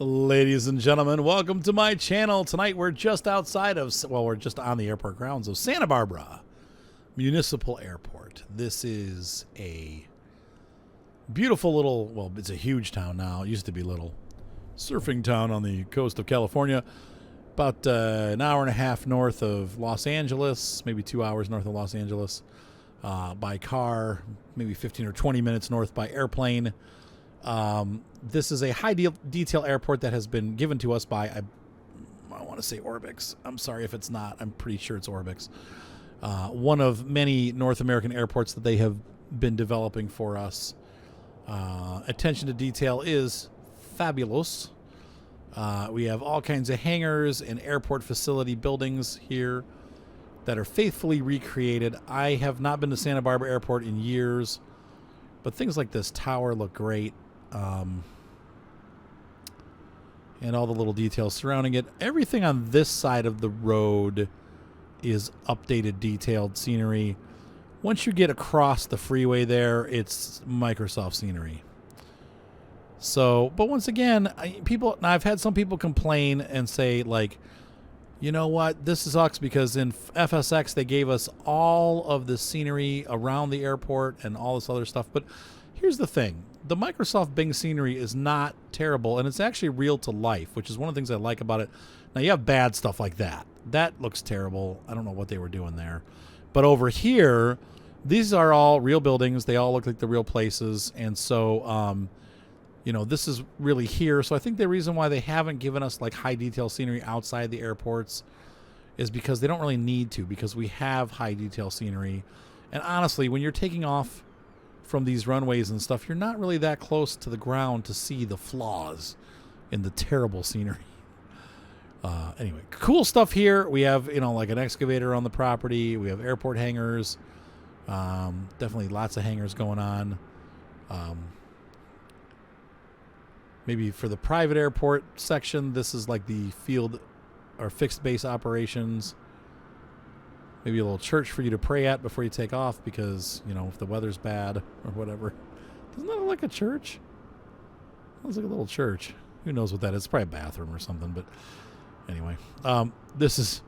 Ladies and gentlemen, welcome to my channel. Tonight we're just outside of, we're just on the airport grounds of Santa Barbara Municipal Airport. This is a beautiful little, well, it's a huge town now. It used to be little. Surfing town on the coast of California. About an hour and a half north of Los Angeles, maybe 2 hours north of Los Angeles by car, maybe 15 or 20 minutes north by airplane. This is a high detail airport that has been given to us by, I want to say Orbix. I'm sorry if it's not. I'm pretty sure it's Orbix. One of many North American airports that they have been developing for us. Attention to detail is fabulous. We have all kinds of hangars and airport facility buildings here that are faithfully recreated. I have not been to Santa Barbara Airport in years, but things like this tower look great. And all the little details surrounding it. Everything on this side of the road is updated, detailed scenery. Once you get across the freeway there, it's Microsoft scenery. So, but once again, I've had some people complain and say, like, you know what, this sucks because in FSX they gave us all of the scenery around the airport and all this other stuff. But here's the thing. The Microsoft Bing scenery is not terrible, and it's actually real to life, which is one of the things I like about it. Now, you have bad stuff like that. That looks terrible. I don't know what they were doing there. But over here, these are all real buildings. They all look like the real places. And so, you know, this is really here. So I think the reason why they haven't given us, like, high detail scenery outside the airports is because they don't really need to, because we have high detail scenery. And honestly, when you're taking off from these runways and stuff, you're not really that close to the ground to see the flaws in the terrible scenery. Anyway, cool stuff here. We have, you know, like an excavator on the property. We have airport hangars. Definitely lots of hangars going on. Maybe for the private airport section, this is like the field or fixed base operations. Maybe a little church for you to pray at before you take off because, you know, if the weather's bad or whatever. Doesn't that look like a church? It looks like a little church. Who knows what that is? It's probably a bathroom or something, but anyway. This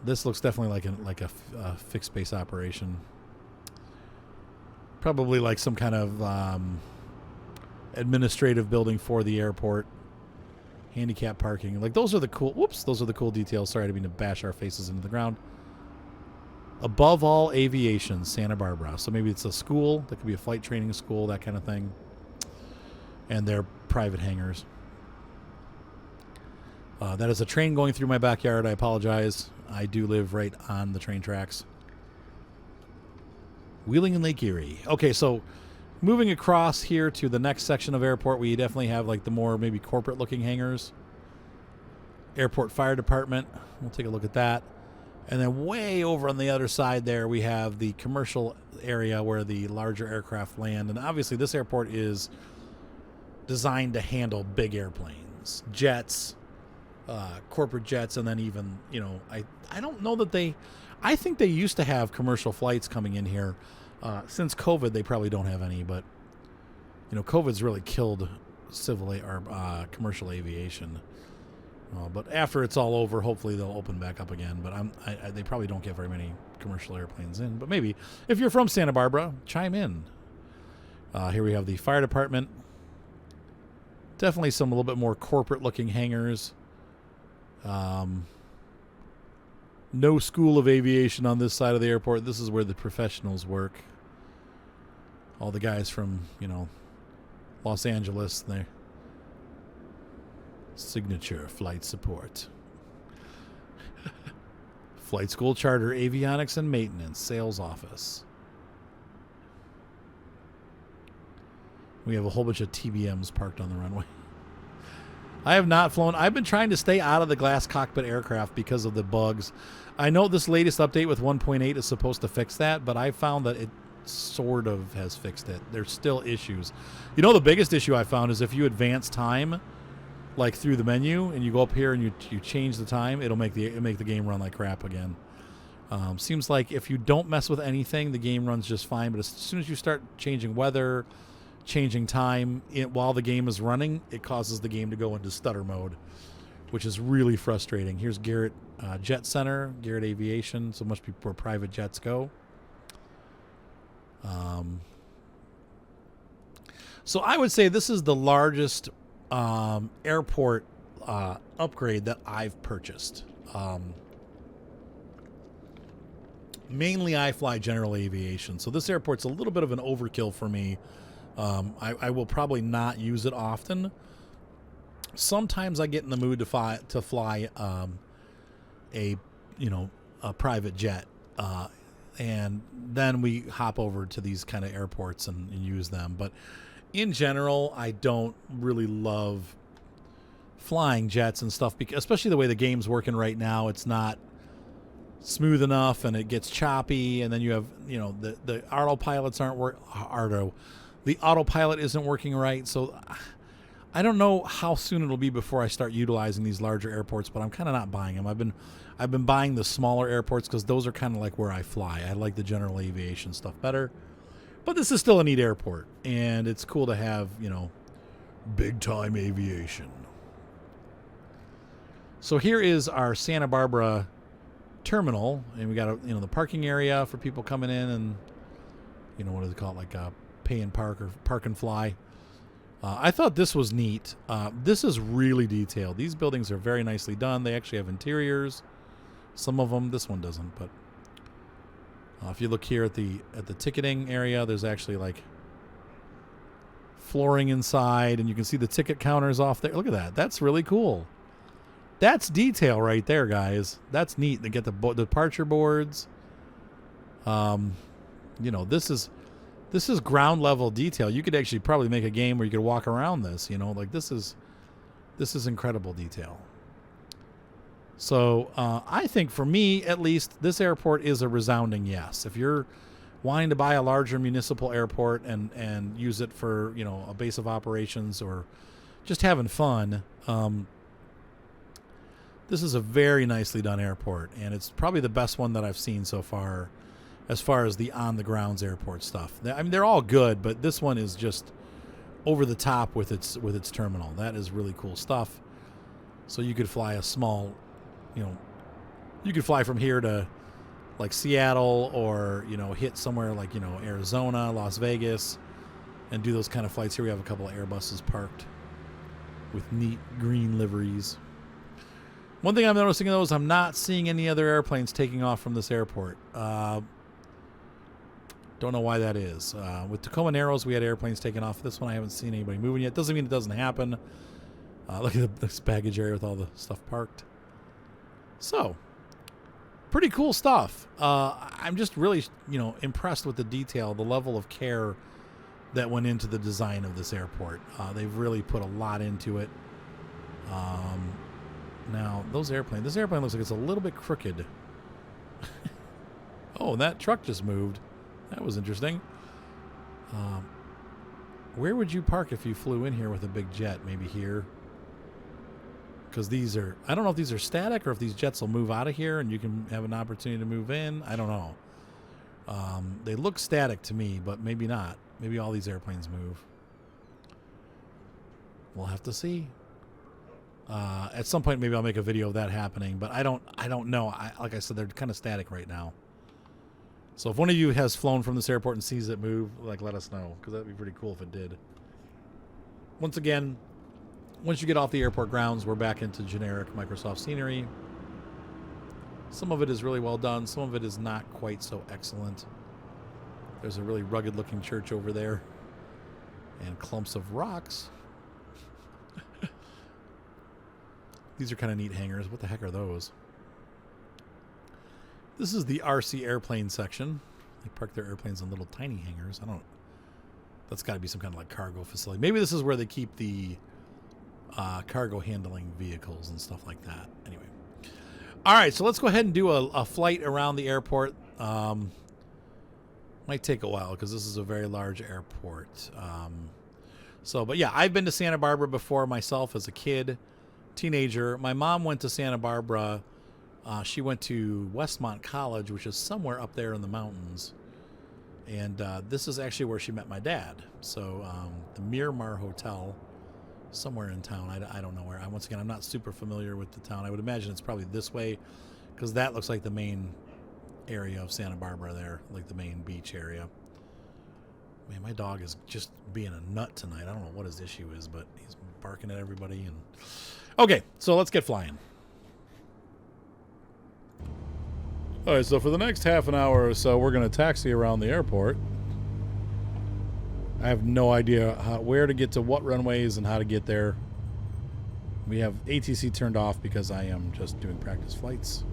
looks definitely like a fixed base operation. Probably like some kind of administrative building for the airport. Handicap parking. Like those are the cool details. Sorry, I didn't mean to bash our faces into the ground. Above all aviation, Santa Barbara. So maybe it's a school. That could be a flight training school, that kind of thing. And they're private hangars. That is a train going through my backyard. I apologize. I do live right on the train tracks. Wheeling in Lake Erie. Okay, so moving across here to the next section of airport, we definitely have like the more maybe corporate-looking hangars. Airport Fire Department. We'll take a look at that. And then way over on the other side there, we have the commercial area where the larger aircraft land. And obviously this airport is designed to handle big airplanes, jets, corporate jets, and then even, you know, I don't know that I think they used to have commercial flights coming in here. Since COVID, they probably don't have any, but, you know, COVID's really killed commercial aviation. But after it's all over, hopefully they'll open back up again. But they probably don't get very many commercial airplanes in. But maybe if you're from Santa Barbara, chime in. Here we have the fire department. Definitely some a little bit more corporate-looking hangars. No school of aviation on this side of the airport. This is where the professionals work. All the guys from, you know, Los Angeles, they're signature flight support. Flight school charter, avionics and maintenance, sales office. We have a whole bunch of TBMs parked on the runway. I have not flown. I've been trying to stay out of the glass cockpit aircraft because of the bugs. I know this latest update with 1.8 is supposed to fix that, but I found that it sort of has fixed it. There's still issues. You know, the biggest issue I found is if you advance time, like through the menu, and you go up here and you change the time, it'll make the game run like crap again. Seems like if you don't mess with anything, the game runs just fine. But as soon as you start changing weather, changing time while the game is running, it causes the game to go into stutter mode, which is really frustrating. Here's Garrett Jet Center, Garrett Aviation, so must be where private jets go. So I would say this is the largest airport upgrade that I've purchased. Mainly I fly general aviation, so this airport's a little bit of an overkill for me. I will probably not use it often. Sometimes I get in the mood to fly a private jet, and then we hop over to these kind of airports and use them. But in general, I don't really love flying jets and stuff, because especially the way the game's working right now, it's not smooth enough and it gets choppy, and then you have the autopilots the autopilot isn't working right. So I don't know how soon it'll be before I start utilizing these larger airports, but I'm kind of not buying them. I've been buying the smaller airports because those are kind of like where I fly. I like the general aviation stuff better, but this is still a neat airport, and it's cool to have big time aviation. So here is our Santa Barbara terminal, and we got the parking area for people coming in, and what do they call it, like pay and park or park and fly. I thought this was neat. This is really detailed. These buildings are very nicely done. They actually have interiors. Some of them, this one doesn't, but if you look here at the ticketing area, there's actually like flooring inside, and you can see the ticket counters off there. Look at that. That's really cool. That's detail right there, guys. That's neat. They get the departure boards. This is ground level detail. You could actually probably make a game where you could walk around this. Like this is incredible detail. So I think for me, at least, this airport is a resounding yes. If you're wanting to buy a larger municipal airport and use it for a base of operations or just having fun, this is a very nicely done airport, and it's probably the best one that I've seen so far as the on-the-grounds airport stuff. I mean, they're all good, but this one is just over the top with its terminal. That is really cool stuff. So you could fly a small, you could fly from here to like Seattle, or hit somewhere like Arizona, Las Vegas, and do those kind of flights. Here we have a couple of Airbuses parked with neat green liveries. One thing I'm noticing, though, is I'm not seeing any other airplanes taking off from this airport. Don't know why that is. With Tacoma Narrows, we had airplanes taking off. This one, I haven't seen anybody moving yet. Doesn't mean it doesn't happen. Look at this baggage area with all the stuff parked. So, pretty cool stuff. I'm just really, impressed with the detail, the level of care that went into the design of this airport. They've really put a lot into it. Now, this airplane looks like it's a little bit crooked. Oh, that truck just moved. That was interesting. Where would you park if you flew in here with a big jet? Maybe here? Because I don't know if these are static or if these jets will move out of here and you can have an opportunity to move in. I don't know. They look static to me, but maybe not. Maybe all these airplanes move. We'll have to see. At some point, maybe I'll make a video of that happening, but I don't know. Like I said, they're kind of static right now. So if one of you has flown from this airport and sees it move, let us know, because that'd be pretty cool if it did. Once again, once you get off the airport grounds, we're back into generic Microsoft scenery. Some of it is really well done. Some of it is not quite so excellent. There's a really rugged-looking church over there, and clumps of rocks. These are kind of neat hangars. What the heck are those? This is the RC airplane section. They park their airplanes in little tiny hangars. That's got to be some kind of like cargo facility. Maybe this is where they keep the cargo handling vehicles and stuff like that. Anyway. All right, so let's go ahead and do a flight around the airport. Might take a while because this is a very large airport. But yeah, I've been to Santa Barbara before myself as a kid. Teenager. My mom went to Santa Barbara. She went to Westmont College, which is somewhere up there in the mountains. And this is actually where she met my dad. So the Miramar Hotel, somewhere in town. I don't know where. Once again, I'm not super familiar with the town. I would imagine it's probably this way, because that looks like the main area of Santa Barbara there, like the main beach area. Man, my dog is just being a nut tonight. I don't know what his issue is, but he's barking at everybody. And okay, so let's get flying. All right, so for the next half an hour or so, we're going to taxi around the airport. I have no idea where to get to what runways and how to get there. We have ATC turned off because I am just doing practice flights.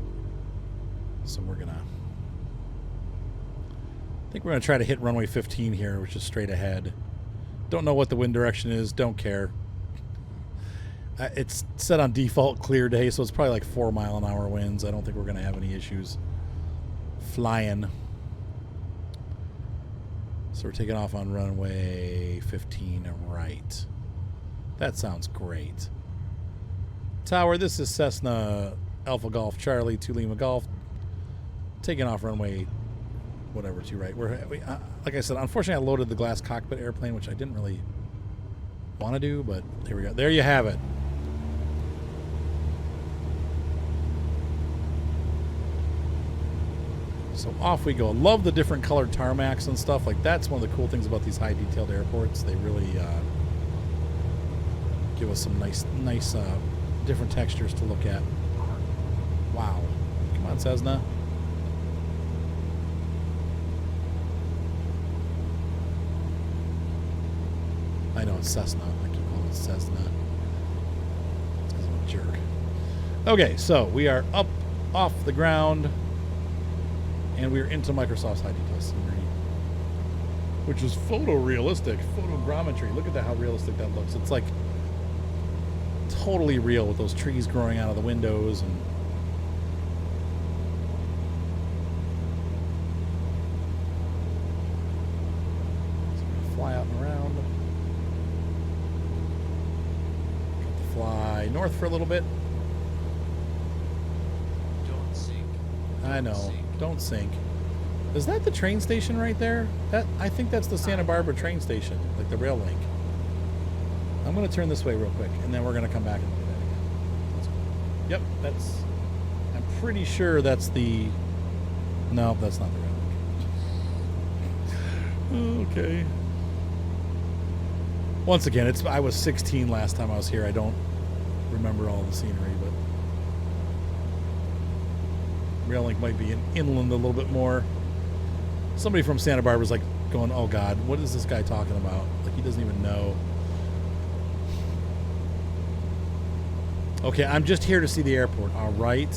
So we're going to... I think we're going to try to hit runway 15 here, which is straight ahead. Don't know what the wind direction is. Don't care. It's set on default clear day, so it's probably like 4-mile-an-hour winds. I don't think we're going to have any issues flying. So we're taking off on runway 15 right. That sounds great. Tower, this is Cessna Alpha Golf Charlie 2 Lima Golf. Taking off runway whatever to right. Like I said, unfortunately I loaded the glass cockpit airplane, which I didn't really want to do, but there we go. There you have it. So off we go. Love the different colored tarmacs and stuff. Like, that's one of the cool things about these high detailed airports. They really give us some nice different textures to look at. Wow. Come on, Cessna. I know it's Cessna. I keep calling it Cessna. It's because I'm a jerk. Okay, so we are up off the ground. And we're into Microsoft's high detail scenery, which is photorealistic photogrammetry. Look at that, how realistic that looks. It's like totally real with those trees growing out of the windows. And so we're gonna fly out and around. Got to fly north for a little bit. Don't sink. I know. Don't sink. Is that the train station right there? I think that's the Santa Barbara train station, like the rail link. I'm going to turn this way real quick, and then we're going to come back and do that again. Let's go. Yep, that's... I'm pretty sure that's the... No, that's not the rail link. Okay. Once again, I was 16 last time I was here. I don't remember all the scenery, but... Rail link might be inland a little bit more. Somebody from Santa Barbara's like going, oh God, what is this guy talking about? Like, he doesn't even know. Okay, I'm just here to see the airport. All right.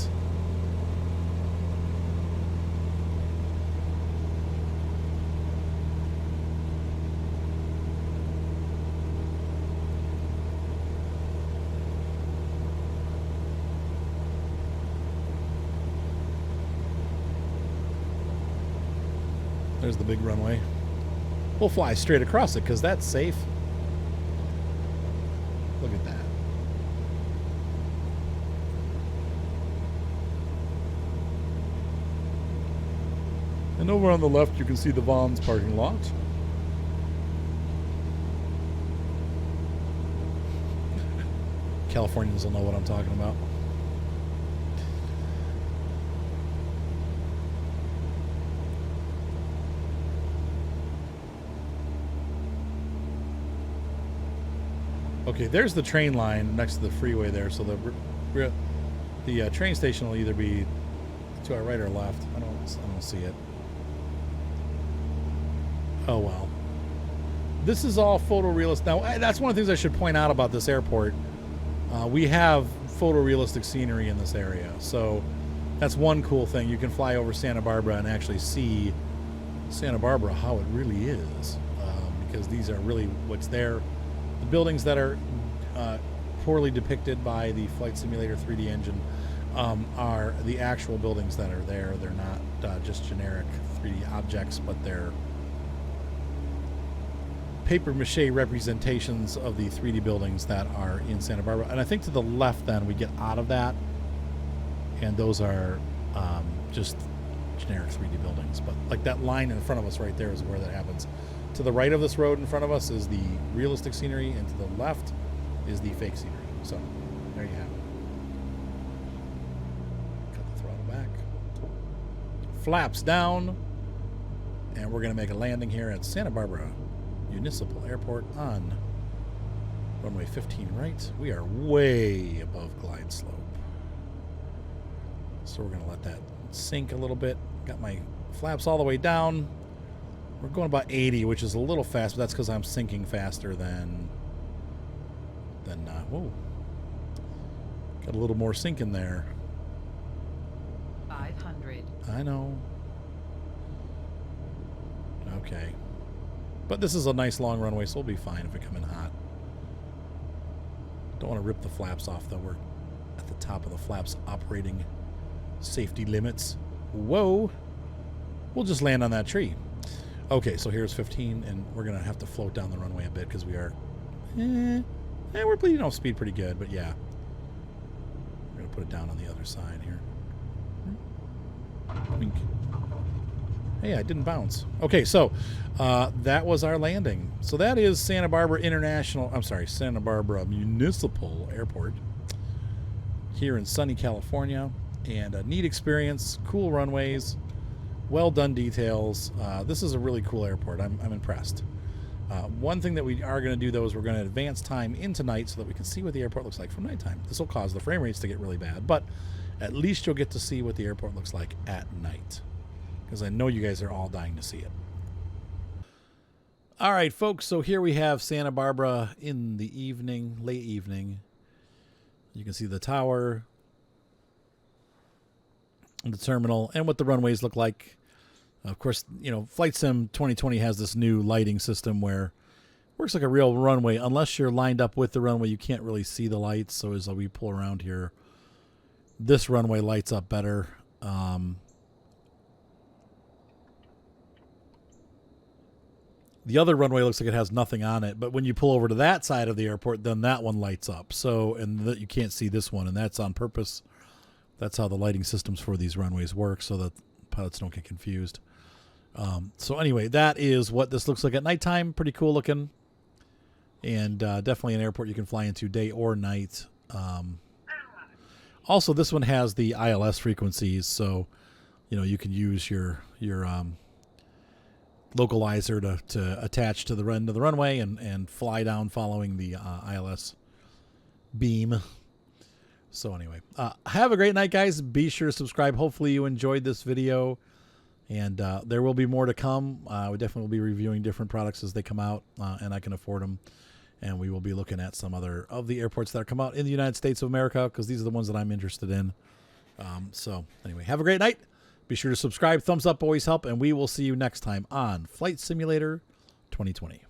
There's the big runway. We'll fly straight across it because that's safe. Look at that. And over on the left, you can see the Vaughn's parking lot. Californians will know what I'm talking about. Okay, there's the train line next to the freeway there, so the train station will either be to our right or left. I don't see it. Oh well. This is all photorealistic. Now, that's one of the things I should point out about this airport. We have photorealistic scenery in this area, so that's one cool thing. You can fly over Santa Barbara and actually see Santa Barbara how it really is, because these are really what's there. The buildings that are poorly depicted by the Flight Simulator 3D engine are the actual buildings that are there. They're not just generic 3D objects, but they're paper mache representations of the 3D buildings that are in Santa Barbara. And I think to the left then we get out of that, and those are just generic 3D buildings. But like that line in front of us right there is where that happens. To the right of this road in front of us is the realistic scenery, and to the left is the fake scenery. So there you have it. Cut the throttle back. Flaps down. And we're going to make a landing here at Santa Barbara Municipal Airport on runway 15 right. We are way above glide slope. So we're going to let that sink a little bit. Got my flaps all the way down. We're going about 80, which is a little fast, but that's because I'm sinking faster than whoa. Got a little more sink in there. 500. I know. Okay. But this is a nice long runway, so we'll be fine if we come in hot. Don't want to rip the flaps off, though. We're at the top of the flaps operating safety limits. Whoa. We'll just land on that tree. Okay, so here's 15, and we're going to have to float down the runway a bit because we are... we're bleeding off speed pretty good, but yeah. We're going to put it down on the other side here. Wink. Hey, I didn't bounce. Okay, so that was our landing. So that is Santa Barbara Santa Barbara Municipal Airport here in sunny California. And a neat experience, cool runways, well done details. This is a really cool airport. I'm impressed. One thing that we are going to do, though, is we're going to advance time into night so that we can see what the airport looks like from nighttime. This will cause the frame rates to get really bad, but at least you'll get to see what the airport looks like at night, because I know you guys are all dying to see it. All right, folks, so here we have Santa Barbara in the evening, late evening. You can see the tower, the terminal, and what the runways look like. Of course, you know, Flight Sim 2020 has this new lighting system where it works like a real runway. Unless you're lined up with the runway, you can't really see the lights. So as we pull around here, this runway lights up better. The other runway looks like it has nothing on it, but when you pull over to that side of the airport, then that one lights up. So, and that you can't see this one, and that's on purpose. That's how the lighting systems for these runways work, so that pilots don't get confused. So anyway, that is what this looks like at nighttime. Pretty cool looking, and definitely an airport you can fly into day or night. Also, this one has the ILS frequencies, so you know you can use your localizer to attach to the end of the runway and fly down following the ILS beam. So anyway, have a great night, guys. Be sure to subscribe. Hopefully you enjoyed this video, and there will be more to come. We definitely will be reviewing different products as they come out, and I can afford them. And we will be looking at some other of the airports that come out in the United States of America, because these are the ones that I'm interested in. So anyway, have a great night. Be sure to subscribe. Thumbs up always help, and we will see you next time on Flight Simulator 2020.